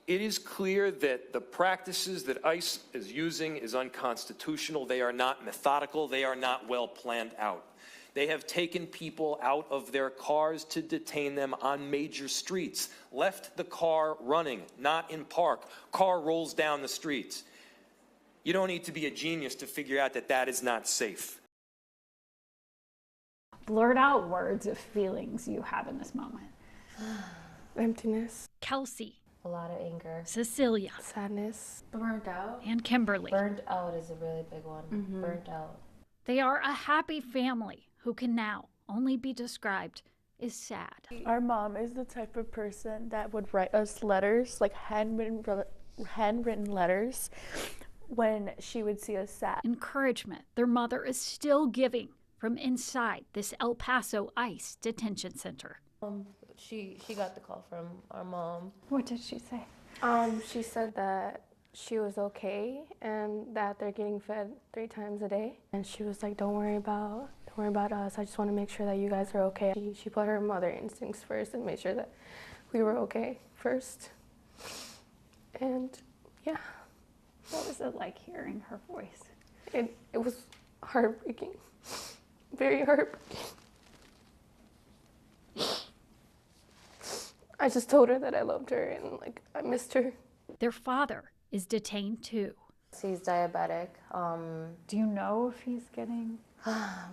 It is clear that the practices that ICE is using is unconstitutional. They are not methodical. They are not well planned out. They have taken people out of their cars to detain them on major streets, left the car running, not in park. Car rolls down the streets. You don't need to be a genius to figure out that that is not safe. Blurt out words of feelings you have in this moment. Emptiness. Kelsey. A lot of anger. Cecilia. Sadness. Burnt out. And Kimberly. Burnt out is a really big one. Burnt out. They are a happy family who can now only be described as sad. Our mom is the type of person that would write us letters, like handwritten letters, when she would see us sad. Encouragement their mother is still giving from inside this El Paso ICE detention center. She got the call from our mom. What did she say? She said that she was okay and that they're getting fed 3 times a day. And she was like, don't worry about us. I just want to make sure that you guys are okay. She put her mother instincts first and made sure that we were okay first. And yeah. What was it like hearing her voice? It was heartbreaking. Very heartbreaking. I just told her that I loved her and like I missed her. Their father is detained too. He's diabetic. Do you know if he's getting?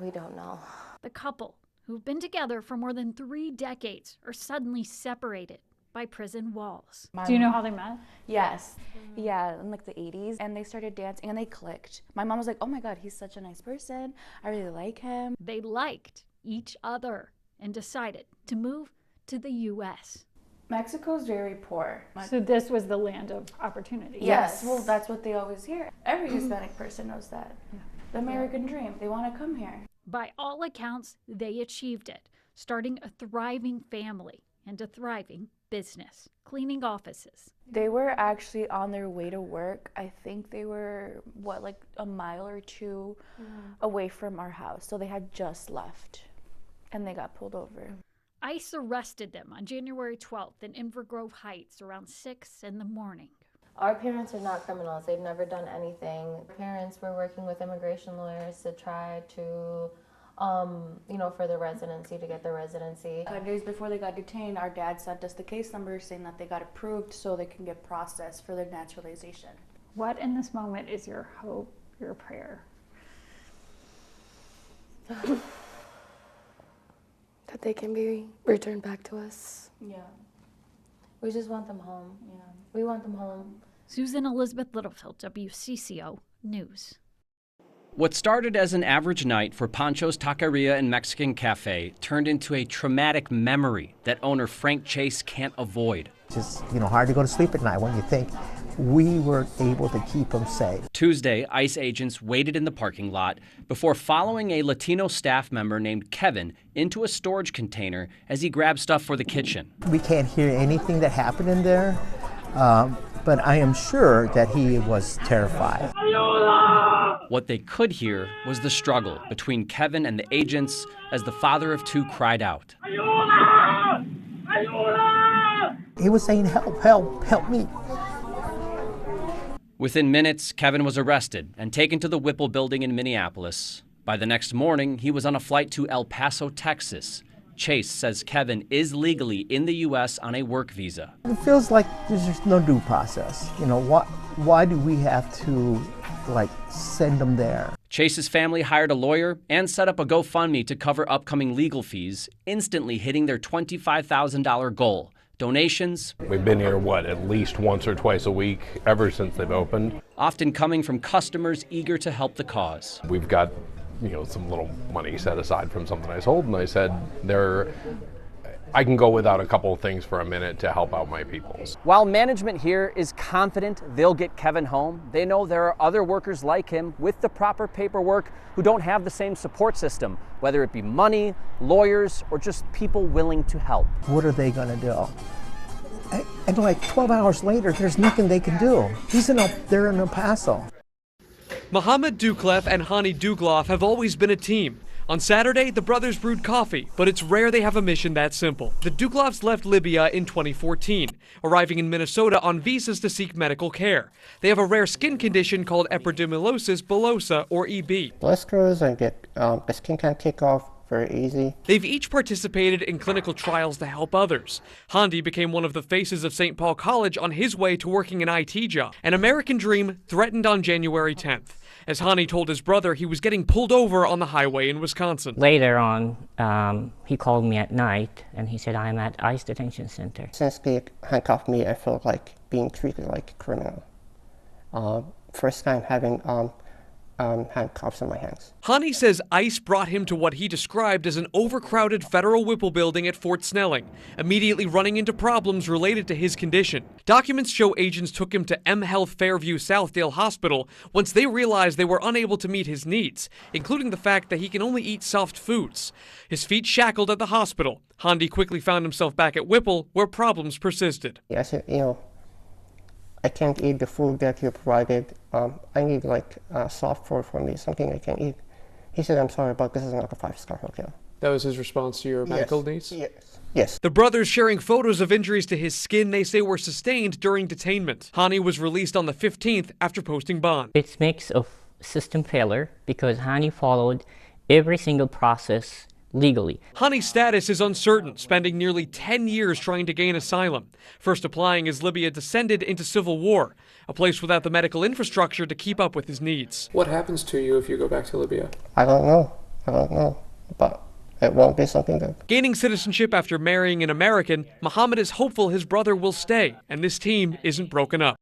We don't know. The couple, who've been together for more than 3 decades, are suddenly separated by prison walls. Do you know how they met? Yes. Yeah, in like the 80s. And they started dancing and they clicked. My mom was like, oh my God, he's such a nice person. I really like him. They liked each other and decided to move to the U.S. Mexico's very poor. So this was the land of opportunity. Yes, well, that's what they always hear. Every Hispanic person knows that. Yeah. The American dream. They want to come here. By all accounts, they achieved it, starting a thriving family and a thriving business, cleaning offices. They were actually on their way to work. I think they were, like a mile or 2 away from our house. So they had just left and they got pulled over. ICE arrested them on January 12th in Inver Grove Heights around 6 in the morning. Our parents are not criminals. They've never done anything. Our parents were working with immigration lawyers to try to, for the residency, to get the residency. 5 days before they got detained, our dad sent us the case number saying that they got approved so they can get processed for their naturalization. What in this moment is your hope, your prayer? That they can be returned back to us. Yeah. We just want them home. Yeah. We want them home. Susan Elizabeth Littlefield, WCCO News. What started as an average night for Pancho's Taqueria and Mexican Cafe turned into a traumatic memory that owner Frank Chase can't avoid. Just, hard to go to sleep at night when you think we were able to keep them safe. Tuesday, ICE agents waited in the parking lot before following a Latino staff member named Kevin into a storage container as he grabbed stuff for the kitchen. We can't hear anything that happened in there, but I am sure that he was terrified. What they could hear was the struggle between Kevin and the agents as the father of 2 cried out. He was saying, help, help, help me. Within minutes, Kevin was arrested and taken to the Whipple building in Minneapolis. By the next morning, he was on a flight to El Paso, Texas. Chase says Kevin is legally in the U.S. on a work visa. It feels like there's just no due process. Why do we have to, send them there? Chase's family hired a lawyer and set up a GoFundMe to cover upcoming legal fees, instantly hitting their $25,000 goal. Donations. We've been here, at least once or twice a week ever since they've opened. Often coming from customers eager to help the cause. We've got, some little money set aside from something I sold, and I said, I can go without a couple of things for a minute to help out my people. While management here is confident they'll get Kevin home, they know there are other workers like him with the proper paperwork who don't have the same support system, whether it be money, lawyers, or just people willing to help. What are they going to do? And 12 hours later, there's nothing they can do. They're in El Paso. Mohammed Duklev and Hani Dugloff have always been a team. On Saturday, the brothers brewed coffee, but it's rare they have a mission that simple. The Duklovs left Libya in 2014, arriving in Minnesota on visas to seek medical care. They have a rare skin condition called epidermolysis bullosa, or EB. Blisters and the skin can kick off very easy. They've each participated in clinical trials to help others. Handi became one of the faces of St. Paul College on his way to working an IT job. An American dream threatened on January 10th. As Hani told his brother, he was getting pulled over on the highway in Wisconsin. Later on, he called me at night and he said, I'm at ICE detention center. Since they handcuffed me, I felt like being treated like a criminal. First time having handcuffs on my hands. Hani says ICE brought him to what he described as an overcrowded federal Whipple building at Fort Snelling, immediately running into problems related to his condition. Documents show agents took him to M Health Fairview Southdale Hospital once they realized they were unable to meet his needs, including the fact that he can only eat soft foods. His feet shackled at the hospital. Handi quickly found himself back at Whipple, where problems persisted. Yeah, I said, I can't eat the food that you provided. I need like soft food for me, something I can eat. He said, I'm sorry, but this is not a 5-star hotel. That was his response to your medical needs? Yes. The brothers sharing photos of injuries to his skin they say were sustained during detainment. Hani was released on the 15th after posting bond. It's a mix of system failure because Hani followed every single process legally. Hani's status is uncertain, spending nearly 10 years trying to gain asylum. First applying as Libya descended into civil war, a place without the medical infrastructure to keep up with his needs. What happens to you if you go back to Libya? I don't know, but it won't be something that... Gaining citizenship after marrying an American, Muhammad is hopeful his brother will stay, and this team isn't broken up.